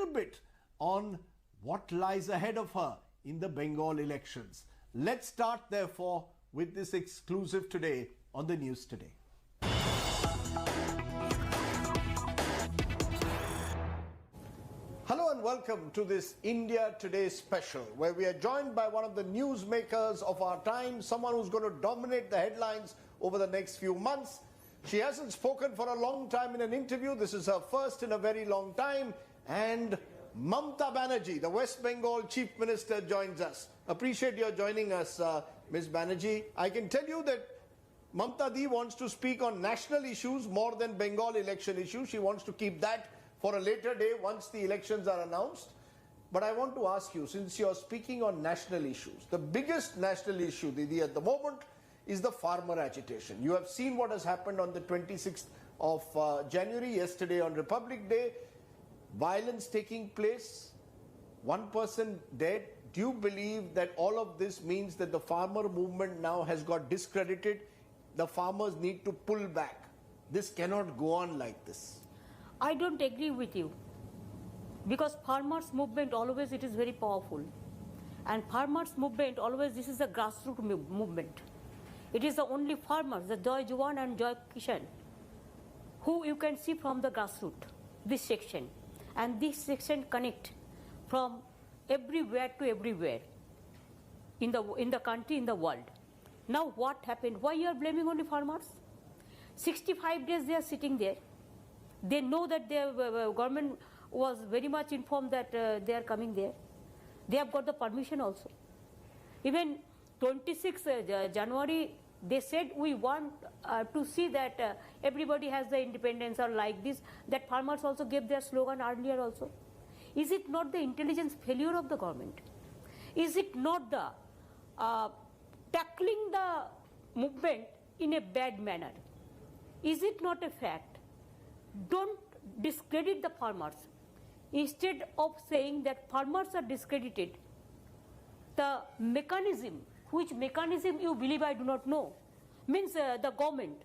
bit on what lies ahead of her in the Bengal elections. Let's start, therefore, with this exclusive today on the News Today. Hello and welcome to this India Today special, where we are joined by one of the newsmakers of our time, someone who's going to dominate the headlines over the next few months. She hasn't spoken for a long time in an interview. This is her first in a very long time. And Mamata Banerjee, the West Bengal Chief Minister, joins us. Appreciate your joining us, Ms. Banerjee. I can tell you that Mamata Di wants to speak on national issues more than Bengal election issues. She wants to keep that for a later day once the elections are announced. But I want to ask you, since you're speaking on national issues, the biggest national issue, Didi, at the moment is the farmer agitation. You have seen what has happened on the 26th of January, yesterday on Republic Day. Violence taking place, one person dead. Do you believe that all of this means that the farmer movement now has got discredited? The farmers need to pull back. This cannot go on like this. I don't agree with you, because farmers movement always it is very powerful, and farmers movement always this is a grassroots movement. It is the only farmers, the Joy Jawan and Joy Kishan, who you can see from the grassroots, this section, and this section connect from everywhere to everywhere in the country, in the world. Now what happened? Why you are blaming only farmers? 65 days they are sitting there. They know that their government was very much informed that they are coming there. They have got the permission also. Even 26 January, they said we want to see that everybody has the independence or like this. That farmers also gave their slogan earlier also. Is it not the intelligence failure of the government? Is it not the tackling the movement in a bad manner? Is it not a fact? Don't discredit the farmers. Instead of saying that farmers are discredited, the mechanism, which mechanism you believe I do not know, means the government.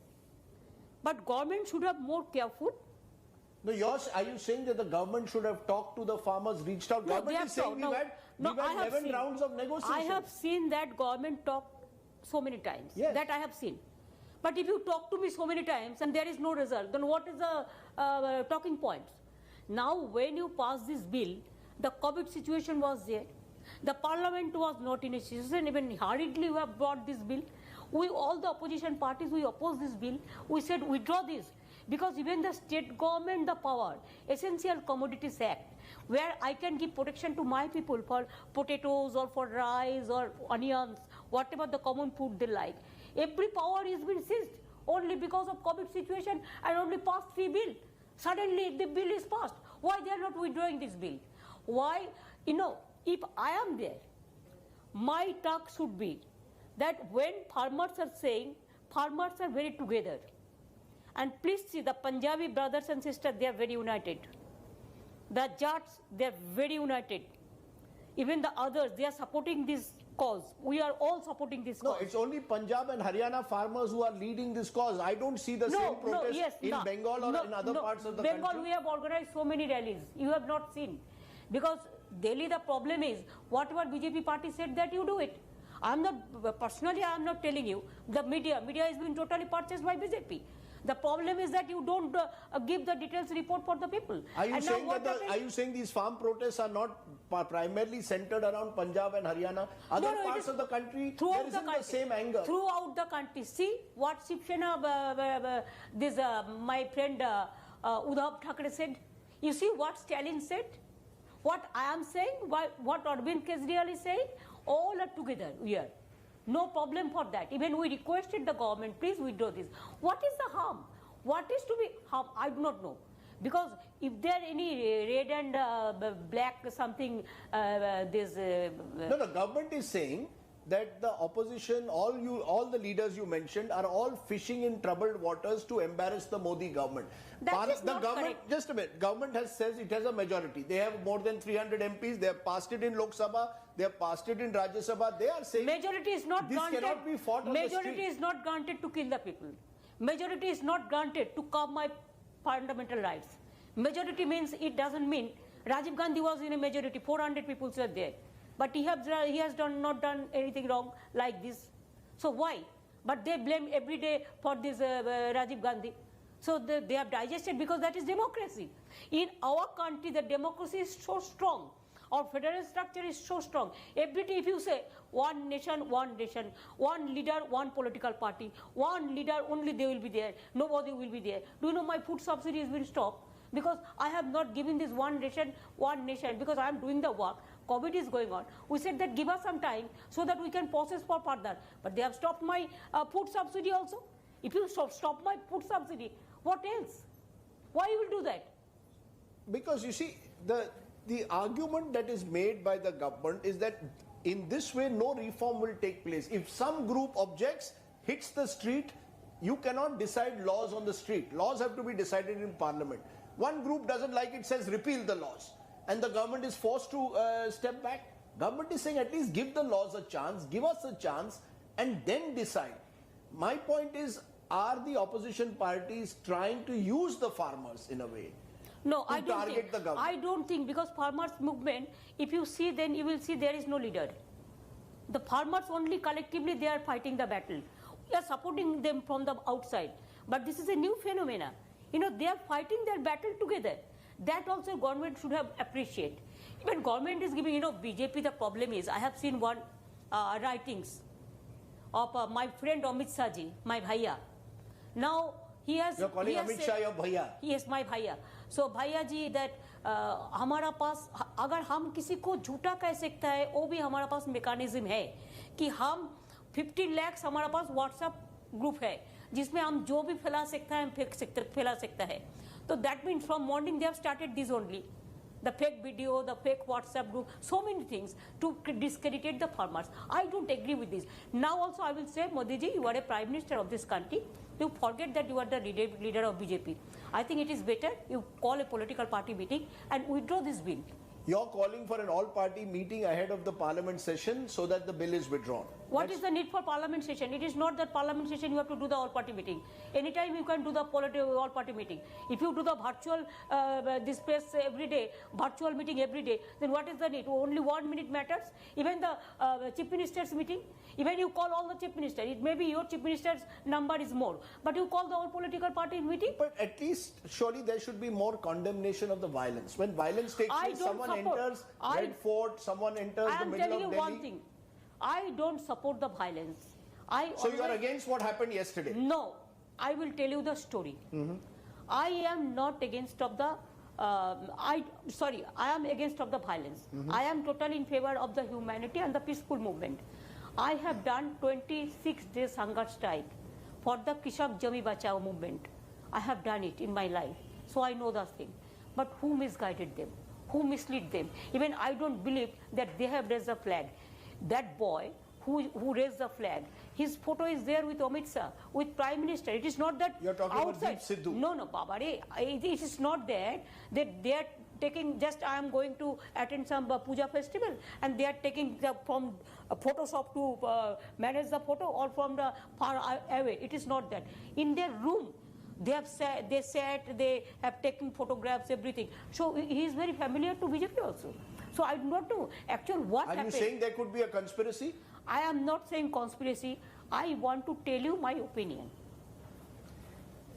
But government should have more careful. No, are you saying that the government should have talked to the farmers, reached out? No, government is saying we've had 11 rounds of negotiations. I have seen that government talk so many times. Yes. That I have seen. But if you talk to me so many times and there is no result, then what is the talking points? Now, when you pass this bill, the COVID situation was there. The parliament was not in a situation. Even hurriedly we have brought this bill. We, all the opposition parties, we opposed this bill. We said withdraw this. Because even the state government, the power, Essential Commodities Act, where I can give protection to my people for potatoes or for rice or onions, whatever the common food they like. Every power is been seized only because of COVID situation and only passed 3 bills. Suddenly the bill is passed. Why they are not withdrawing this bill? Why? You know, if I am there, my talk should be that when farmers are saying, farmers are very together. And please see the Punjabi brothers and sisters, they are very united. The Jats, they are very united. Even the others, they are supporting this cause. We are all supporting this cause. No, it's only Punjab and Haryana farmers who are leading this cause. I don't see the same protest in Bengal or in other parts of the country. Bengal, we have organized so many rallies. You have not seen. Because Delhi, the problem is, whatever BJP party said that you do it. I am not, personally, I am not telling you. The media has been totally purchased by BJP. The problem is that you don't give the details report for the people. Are you saying are you saying these farm protests are not primarily centered around Punjab and Haryana? Other parts of the country, there isn't the same anger. Throughout the country. See what Shiv Sena, my friend Uddhav Thackeray said. You see what Stalin said? What I am saying, what Arvind Kejriwal is saying, all are together here. No problem for that. Even we requested the government, please withdraw this. What is the harm? What is to be harm? I do not know. Because if there any red and black something, No, the government is saying that the opposition, all the leaders you mentioned are all fishing in troubled waters to embarrass the Modi government. That is not correct. Just a minute. Government says it has a majority. They have more than 300 MPs. They have passed it in Lok Sabha. They have passed it in Rajya Sabha. They are saying majority is not this granted. Cannot be fought on majority the street. is not granted to kill the people. Majority is not granted to curb my fundamental rights. Majority means it doesn't mean Rajiv Gandhi was in a majority, 400 people were there. But he has not done anything wrong like this. So why? But they blame every day for this Rajiv Gandhi. So they have digested because that is democracy. In our country, the democracy is so strong. Our federal structure is so strong. Every day if you say one nation, one leader, one political party, one leader, only they will be there, nobody will be there. Do you know my food subsidy has been stopped? Because I have not given this one nation, because I am doing the work. COVID is going on. We said that give us some time so that we can process for further. But they have stopped my food subsidy also. If you stop my food subsidy, what else? Why you will do that? Because you see, the argument that is made by the government is that in this way no reform will take place. If some group objects, hits the street, you cannot decide laws on the street. Laws have to be decided in parliament. One group doesn't like it, says repeal the laws. And the government is forced to step back. Government is saying at least give the laws a chance, give us a chance and then decide. My point is, are the opposition parties trying to use the farmers in a way? No, I don't think, because farmers movement, if you see, then you will see there is no leader. The farmers only collectively they are fighting the battle. We are supporting them from the outside. But this is a new phenomena. You know, they are fighting their battle together. That also government should have appreciated. Even government is giving, BJP, the problem is, I have seen one writings of my friend Amit Shah ji, my bhaiya. Now, he has... You're calling Amit Shah your bhaiya? Yes, my bhaiya. So, bhaiya ji, that हमारा पास अगर हम किसी को झूठा कह सकता है, वो भी हमारा पास मेकानिज्म है कि हम 15 lakhs हमारा पास WhatsApp ग्रुप है जिसमें हम जो भी फैला सकता है हम फैला सकता है. So that means from morning they have started this only. The fake video, the fake WhatsApp group, so many things to discredit the farmers. I don't agree with this. Now also I will say, Modi ji, you are a Prime Minister of this country. You forget that you are the leader of BJP. I think it is better you call a political party meeting and withdraw this bill. You're calling for an all-party meeting ahead of the parliament session so that the bill is withdrawn. What is the need for parliament session? It is not that parliament session you have to do the all-party meeting. Anytime you can do the all-party meeting. If you do the virtual this place every day, virtual meeting every day, then what is the need? Only 1 minute matters. Even the chief minister's meeting, even you call all the chief ministers. It may be your chief minister's number is more, but you call the all political party meeting. But at least surely there should be more condemnation of the violence. When violence takes place, someone enters Red Fort, someone enters the middle of Delhi. I am telling you one thing. I don't support the violence. So you are against what happened yesterday? No. I will tell you the story. I am not against of the I am against of the violence. I am totally in favor of the humanity and the peaceful movement. I have done 26 days hunger strike for the Kishak Jami Bachao movement. I have done it in my life. So I know the thing. But who misguided them? Who misled them? Even I don't believe that they have raised the flag. That boy who raised the flag, his photo is there with Amit Shah, with Prime Minister. It is not that you're talking outside. About Deep Sidhu. No, Babare. It is not that they are taking, just I am going to attend some puja festival and they are taking from Photoshop to manage the photo or from the far away. It is not that. In their room, they have taken photographs, everything. So he is very familiar to BJP also. So I do not know actually what happened. Are you saying there could be a conspiracy? I am not saying conspiracy. I want to tell you my opinion.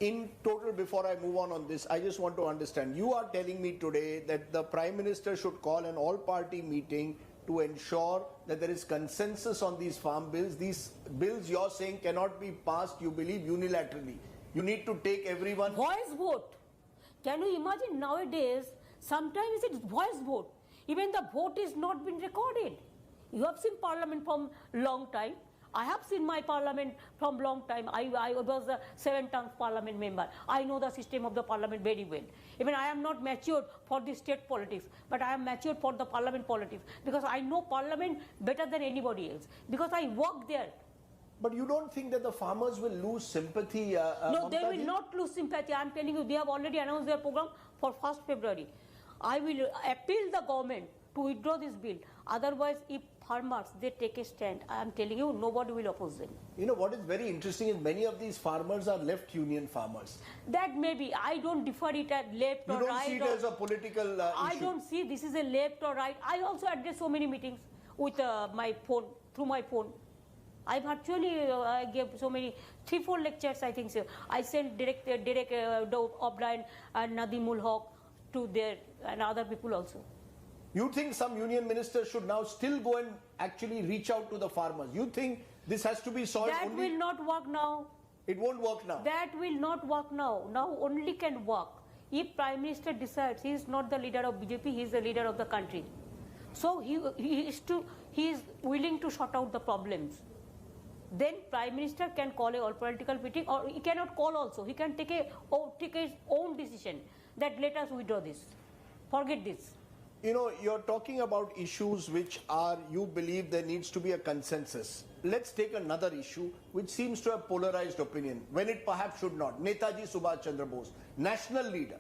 In total, before I move on this, I just want to understand. You are telling me today that the Prime Minister should call an all-party meeting to ensure that there is consensus on these farm bills. These bills you're saying cannot be passed, you believe, unilaterally. You need to take everyone... Voice vote. Can you imagine nowadays, sometimes it's voice vote. Even the vote is not been recorded. You have seen parliament from long time. I have seen my parliament from long time. I was a 7-term parliament member. I know the system of the parliament very well. Even I am not matured for the state politics, but I am matured for the parliament politics because I know parliament better than anybody else because I work there. But you don't think that the farmers will lose sympathy? No, they will not lose sympathy. I am telling you, they have already announced their program for 1st February. I will appeal the government to withdraw this bill. Otherwise, if farmers they take a stand, I am telling you, nobody will oppose them. You know what is very interesting is many of these farmers are left union farmers. That may be. I don't differ it at left You or don't right. see it as a political I issue. don't see this is a left or right. I also address so many meetings with my phone, through my phone. I virtually I gave so many 3-4 lectures. I think so. I sent Derek O'Brien and Nadim ul Haq to there and other people also. You think some union ministers should now still go and actually reach out to the farmers? You think this has to be solved? That will not work now. It won't work now. That will not work now. Now only can work if Prime Minister decides he is not the leader of BJP, he is the leader of the country. So he is willing to sort out the problems. Then Prime Minister can call a all political meeting, or he cannot call also. He can take his own decision that let us withdraw this, forget this. You know, you're talking about issues which are, you believe there needs to be a consensus. Let's take another issue which seems to have polarized opinion, when it perhaps should not. Netaji Subhash Chandra Bose, national leader,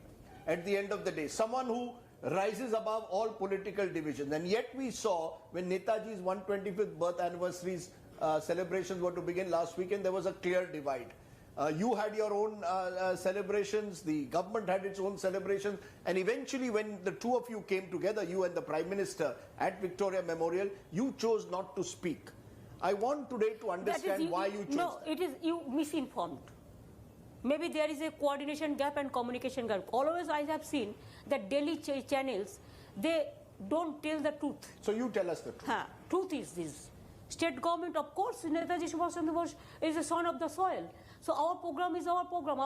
at the end of the day, someone who rises above all political divisions. And yet we saw when Netaji's 125th birth anniversaries celebrations were to begin last weekend, there was a clear divide. You had your own celebrations, the government had its own celebrations, and eventually when the two of you came together, you and the Prime Minister at Victoria Memorial, you chose not to speak. I want today to understand why you chose No, that. it is you misinformed. Maybe there is a coordination gap and communication gap. Always I have seen that daily channels, they don't tell the truth. So you tell us the truth. Truth is this. State government, of course, Netaji Subhash Chandra Bose is a son of the soil. So our program is our program.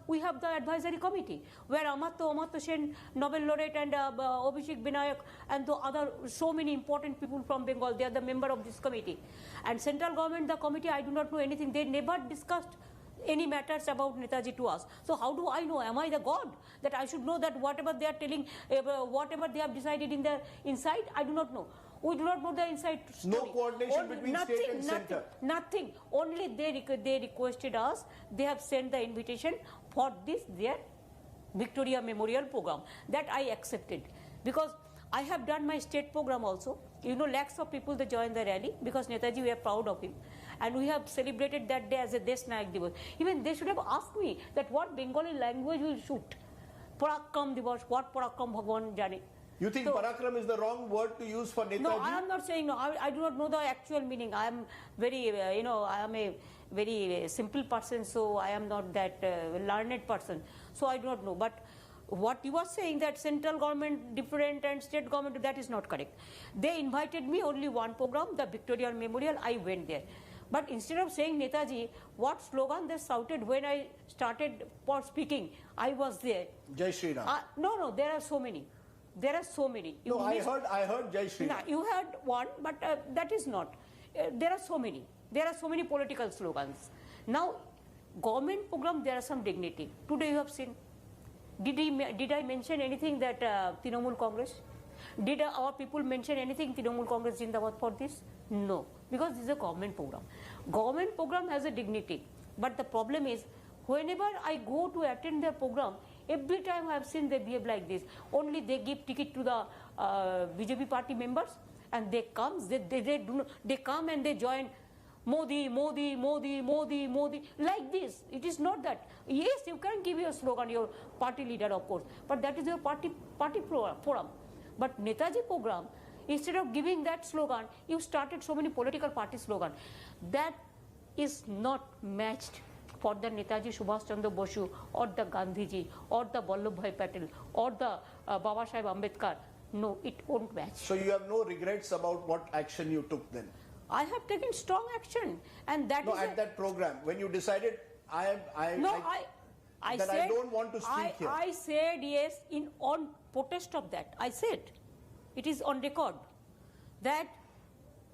We have the advisory committee where Amartya Sen, Nobel laureate, and Abhishek Binayak, and the other so many important people from Bengal. They are the member of this committee. And central government, the committee, I do not know anything. They never discussed any matters about Netaji to us. So how do I know? Am I the God that I should know that whatever they are telling, whatever they have decided in their inside? I do not know. We do not know the inside story. No coordination between state and center. Nothing. Only they requested us. They have sent the invitation for this their Victoria Memorial program. That I accepted because I have done my state program also. You know, lakhs of people they joined the rally because Netaji, we are proud of him. And we have celebrated that day as a Desh Nayak Divas. Even they should have asked me that what Bengali language will suit. Parakram Divas, what Parakram Bhagwan Jane. You think so, Parakram is the wrong word to use for Netaji? No, I am not saying no. I do not know the actual meaning. I am very, I am a very simple person, so I am not that learned person. So I do not know. But what you are saying that central government different and state government, that is not correct. They invited me only one program, the Victoria Memorial. I went there. But instead of saying Netaji, what slogan they shouted when I started for speaking, I was there. Jai Shri Ram. No, there are so many. There are so many. No, I heard Jai Shri Ram. No, you had one, but that is not. There are so many. There are so many political slogans. Now, government program, there are some dignity. Today you have seen. Did I mention anything that Trinamool Congress? Did our people mention anything Trinamool Congress Jindabad for this? No, because this is a government program. Government program has a dignity. But the problem is, whenever I go to attend their program, every time I have seen they behave like this. Only they give ticket to the BJP party members, and they come. They come and they join Modi, Modi, Modi, Modi, Modi, like this. It is not that. Yes, you can give your slogan, your party leader, of course, but that is your party forum. But Netaji program, instead of giving that slogan, you started so many political party slogan. That is not matched for the Netaji Subhash Chandra Bose or the Gandhiji or the Vallabhbhai Patel or the Baba Saheb Ambedkar. No, it won't match. So you have no regrets about what action you took then? I have taken strong action, and that no, is at that program when you decided I said, don't want to speak here. I said yes on protest of that. I said it is on record that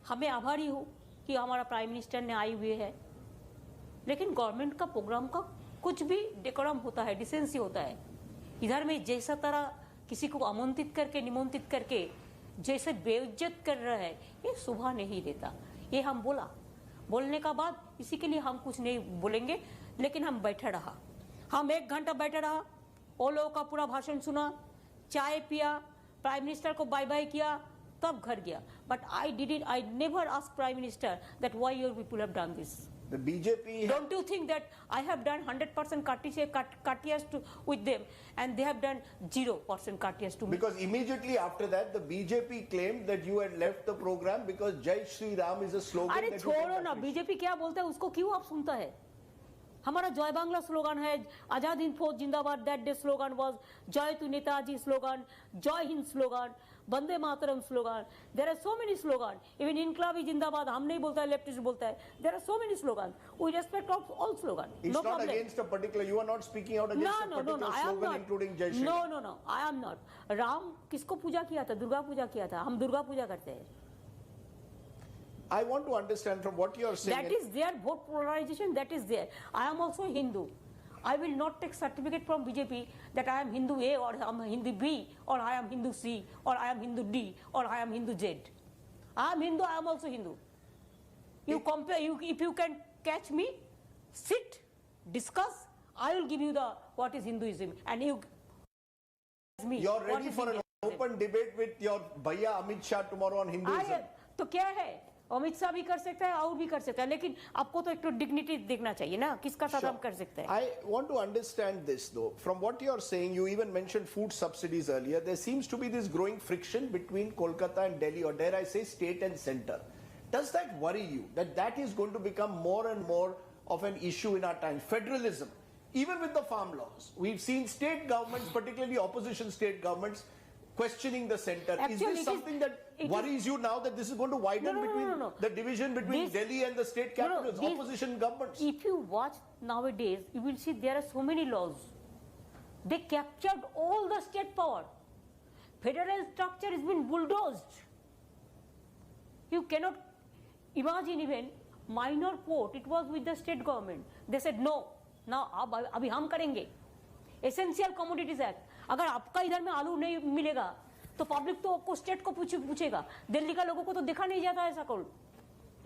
हमें आभारी हूँ कि हमारा prime minister ने आए हुए है, लेकिन गवर्नमेंट का प्रोग्राम का कुछ भी डेकोरम होता है, डिसेंसी होता है. इधर में जैसा तरह किसी को आमंत्रित करके निमंत्रित करके जैसे बेइज्जत कर रहा है, ये शोभा नहीं देता. ये हम बोलने का बाद इसी के लिए हम कुछ नहीं बोलेंगे, लेकिन हम बैठे रहा. हम 1 घंटा बैठे रहा, वो लोगों का पूरा भाषण सुना, चाय पिया, प्राइम मिनिस्टर को बाय बाय किया, तब घर गया. But I never asked Prime Minister that why your people have done this. The BJP... Don't you think that I have done 100% courteous with them and they have done 0% courteous to me? Because immediately after that, the BJP claimed that you had left the program because Jai Shri Ram is a slogan. अरे that you छोड़ो can ना, appreciate. BJP क्या बोलता है उसको क्यों आप सुनता है? हमारा जय बांग्ला स्लोगन है, आजाद हिंद फौज जिंदाबाद, दैट डे स्लोगन वाज जय टू नेताजी स्लोगन, जय हिंद स्लोगन, वंदे मातरम slogan. There are so many slogan. Even इनकलाबी जिंदाबाद हम नहीं बोलता है, लेफ्टिस्ट बोलता है. There are so many slogan. We respect all slogan. It's No not problem. against a particular, you are not speaking out against a particular I am slogan not. including Jai Shri Ram. No, I am not. Ram किसको पूजा किया था? दुर्गा पूजा किया था. हम दुर्गा पूजा करते हैं. I want to understand from what you are saying. That is there, vote polarization, that is there. I am also a Hindu. I will not take certificate from BJP that I am Hindu A or I am Hindu B or I am Hindu C or I am Hindu D or I am Hindu Z. I am Hindu, I am also Hindu. You compare, if you can catch me, sit, discuss, I will give you the what is Hinduism and you me. You're what ready is for an Hinduism. open debate with your Bhaiya Amit Shah tomorrow on Hinduism. तो क्या है, अमित शाह भी कर सकता है और भी कर सकता है, लेकिन आपको तो एक तो डिग्निटी देखना चाहिए ना, किसका साथ हम कर सकते हैं. I want to understand this though. From what you are saying, you even mentioned food subsidies earlier. There seems to be this growing friction between Kolkata and Delhi, or dare I say state and center. Does that worry you, that that is going to become more and more of an issue in our time? Federalism, even with the farm laws. We've seen state governments, particularly opposition state governments, questioning the center. Actually, is this something that worries you now, that this is going to widen between the division between Delhi and the state capitals, opposition governments? If you watch nowadays, you will see there are so many laws. They captured all the state power. Federal structure has been bulldozed. You cannot imagine even minor port, it was with the state government. They said no, now अभी हम करेंगे. Essential Commodities Act. अगर आपका इधर में आलू नहीं मिलेगा तो पब्लिक तो आपको स्टेट को पूछेगा. दिल्ली का लोगों को तो देखा नहीं जाता ऐसा कौन.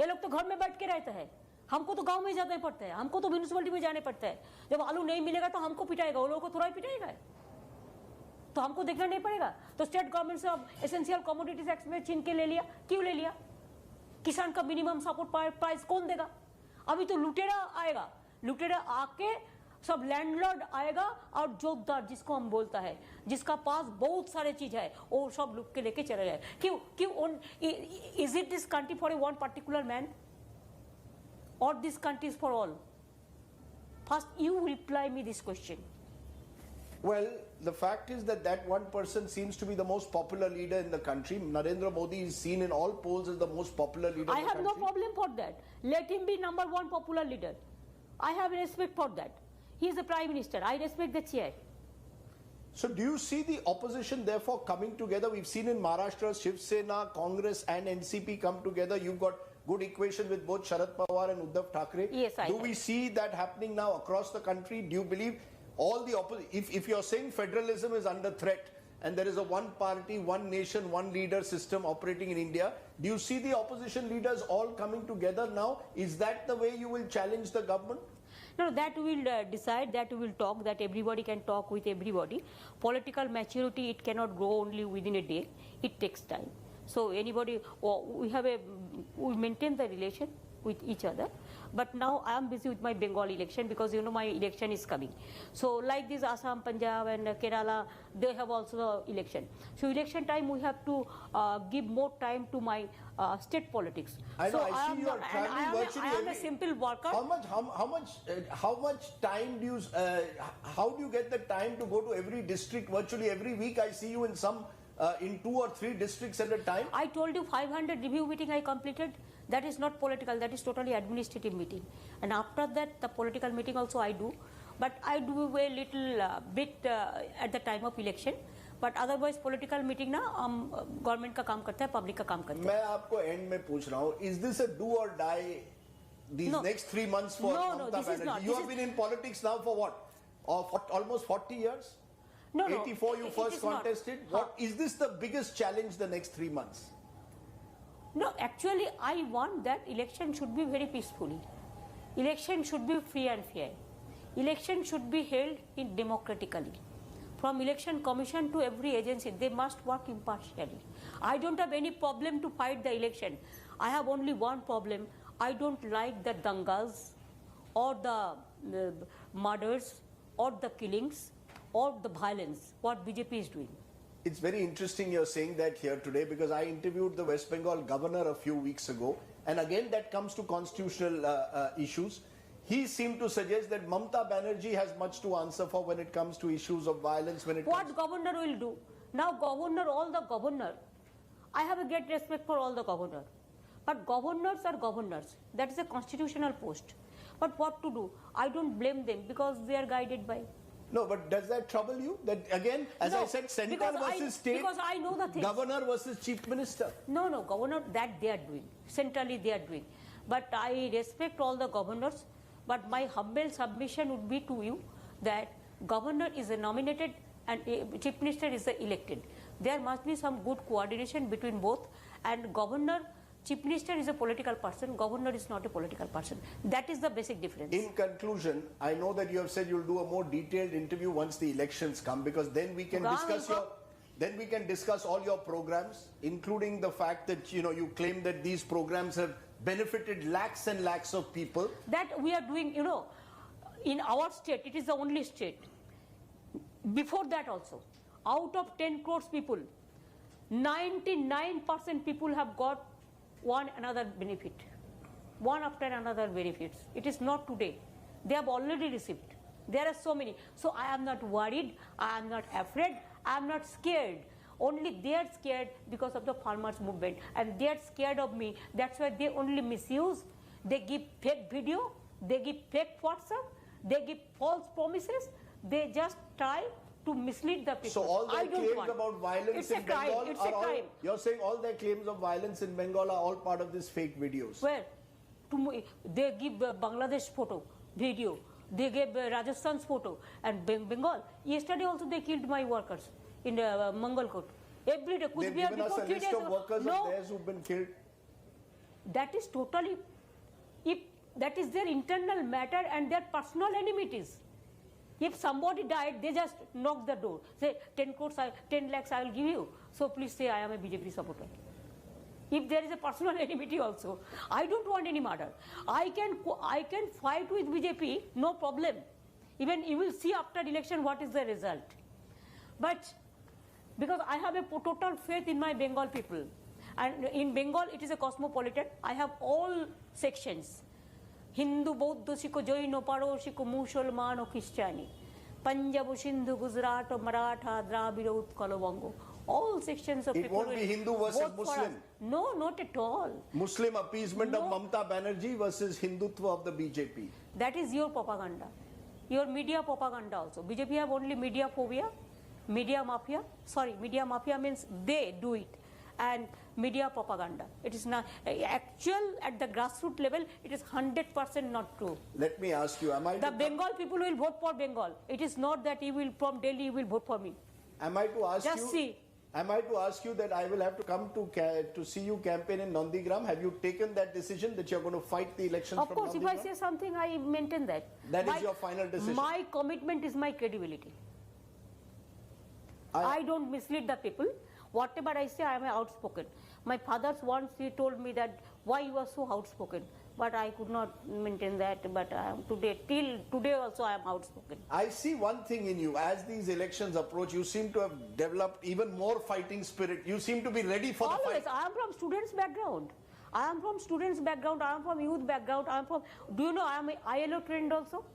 ये लोग तो घर में बैठ के रहते हैं, हमको तो गांव में जाना पड़ता है, हमको तो म्यूनिसिपैलिटी में जाने पड़ता है. जब आलू नहीं मिलेगा तो हमको पिटाएगा, वो लोगों को थोड़ा ही पिटाएगा, तो हमको देखना नहीं पड़ेगा. तो स्टेट गवर्नमेंट से अब एसेंशियल कमोडिटीज एक्ट में छीन के ले लिया. क्यों ले लिया? किसान का मिनिमम सपोर्ट प्राइस कौन देगा? अभी तो लुटेरा आएगा, लुटेरा आके सब लैंडलॉर्ड आएगा और जोतदार जिसको हम बोलता है, जिसका पास बहुत सारे चीज है, वो सब लुट के लेके चले जाए. क्यों is it this country for a one particular man और this country is for all? First you reply me this question. Well, the fact is that that one person seems to be the most popular leader in the country. Narendra Modi is seen in all polls as the most popular leader I in the have country. no problem for that. Let him be number one popular leader. I have respect for that. He is the prime minister. I respect the chair. So do you see the opposition therefore coming together? We've seen in Maharashtra, Shiv Sena, Congress and NCP come together. You've got good equation with both Sharad Pawar and Uddhav Thackeray. Yes, I Do have. we see that happening now across the country? Do you believe all the if you're saying federalism is under threat and there is a one party, one nation, one leader system operating in India, do you see the opposition leaders all coming together now? Is that the way you will challenge the government? No, that we will decide, that we will talk, that everybody can talk with everybody. Political maturity, it cannot grow only within a day. It takes time. So anybody, we maintain the relation with each other. But now I am busy with my Bengal election because you know my election is coming. So like this Assam, Punjab and Kerala, they have also election. So election time we have to give more time to my state politics. I know, so I see you are traveling virtually. I am a simple worker. How much time do you, how do you get the time to go to every district virtually every week? I see you in in 2 or 3 districts at a time. I told you 500 review meeting I completed. That is not political, that is totally administrative meeting. And after that, the political meeting also I do. But I do a little bit at the time of election. But otherwise, political meeting na government का काम करता है, public का काम करता है. मैं आपको end में पूछ रहा हूँ, is this a do or die these next 3 months for No, Mamata this is Banerjee? not. You have been in politics now for what? Almost 40 years? No, 84 you it first is not. contested. What is this the biggest challenge the next 3 months? No, actually, I want that election should be very peacefully. Election should be free and fair. Election should be held democratically. from election commission to every agency, they must work impartially. I don't have any problem to fight the election. I have only one problem. I don't like the dangas or the murders or the killings or the violence, what BJP is doing. It's very interesting you're saying that here today, because I interviewed the West Bengal governor a few weeks ago, and again that comes to constitutional issues. He seemed to suggest that Mamata Banerjee has much to answer for when it comes to issues of violence. What governor will do? Now all the governor, I have a great respect for all the governors. But governors are governors. That is a constitutional post. But what to do? I don't blame them because they are guided by. No, but does that trouble you? That again, as No, I said, center because versus state, because I know the things. governor versus chief minister. No, governor, that they are doing. Centrally they are doing. But I respect all the governors. But my humble submission would be to you that governor is a nominated and chief minister is a elected. There must be some good coordination between both, and governor, chief minister is a political person, governor is not a political person. That is the basic difference. In conclusion, I know that you have said you'll do a more detailed interview once the elections come, because then we can discuss all your programs, including the fact that you claim that these programs have benefited lakhs and lakhs of people. That we are doing, in our state, it is the only state. Before that also, out of 10 crores people, 99% people have got one another benefit, one after another benefits. It is not today. They have already received. There are so many. So I am not worried, I am not afraid, I am not scared. Only they are scared because of the farmers movement, and they are scared of me. That's why they only misuse. They give fake video, they give fake WhatsApp, they give false promises. They just try to mislead the people. So all their claims about violence in Bengal are all, you're saying all their claims of violence in Bengal are all part of these fake videos? Where? They give Bangladesh photo, video. They gave Rajasthan's photo and Bengal. Yesterday also they killed my workers in Mangalkot. Every day. They've given us a list of workers of theirs who've been killed. That is totally, if that is their internal matter and their personal enmities. If somebody died, they just knock the door. Say 10 crores, 10 lakhs I will give you. So please say I am a BJP supporter. If there is a personal enmity also, I don't want any murder. I can fight with BJP, no problem. Even you will see after election what is the result. But because I have a total faith in my Bengal people, and in Bengal it is a cosmopolitan. I have all sections: Hindu, Bauddha, Sikh, Jain, Paro, Sikh, Musalman, or Christiani, Punjab, Sindhu, Gujarat, Maratha, Dravida, Utkal, Bongo. All sections of it people. It won't be Hindu versus Muslim. No, not at all. Muslim appeasement of Mamata Banerjee versus Hindutva of the BJP. That is your propaganda. Your media propaganda also. BJP have only media phobia, media mafia. Sorry, media mafia means they do it. And media propaganda. It is not actual at the grassroots level. It is 100% not true. Let me ask you: the Bengal people will vote for Bengal. It is not that you will from Delhi you will vote for me. Am I to ask Just see. Am I to ask you that I will have to come to see you campaign in Nandigram? Have you taken that decision that you're going to fight the elections of from course, Nandigram? if I say something, I maintain that. That is your final decision. My commitment is my credibility. I don't mislead the people. Whatever I say, I am outspoken. My father once he told me that why you are so outspoken, but I could not maintain that. But till today also I am outspoken. I see one thing in you: as these elections approach, you seem to have developed even more fighting spirit. You seem to be ready for the fight. Always. I am from students' background. I am from students' background. I am from youth background. I am from. Do you know I am ILO trained also?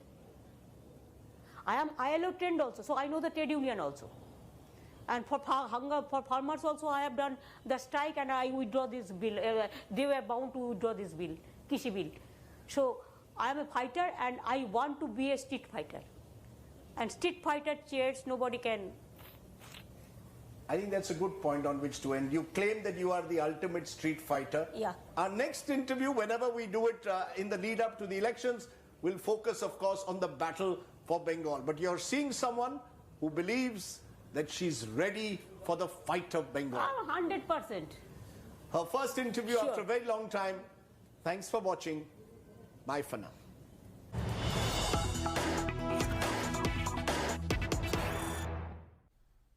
I am ILO trained also, so I know the trade union also. And for hunger, for farmers also, I have done the strike and I withdraw this bill. They were bound to withdraw this bill, Kishi bill. So I am a fighter and I want to be a street fighter. And street fighter chairs, nobody can. I think that's a good point on which to end. You claim that you are the ultimate street fighter. Yeah. Our next interview, whenever we do it in the lead up to the elections, will focus, of course, on the battle for Bengal. But you're seeing someone who believes that she's ready for the fight of Bengal. 100%. Her first interview after a very long time. Thanks for watching. Bye for now.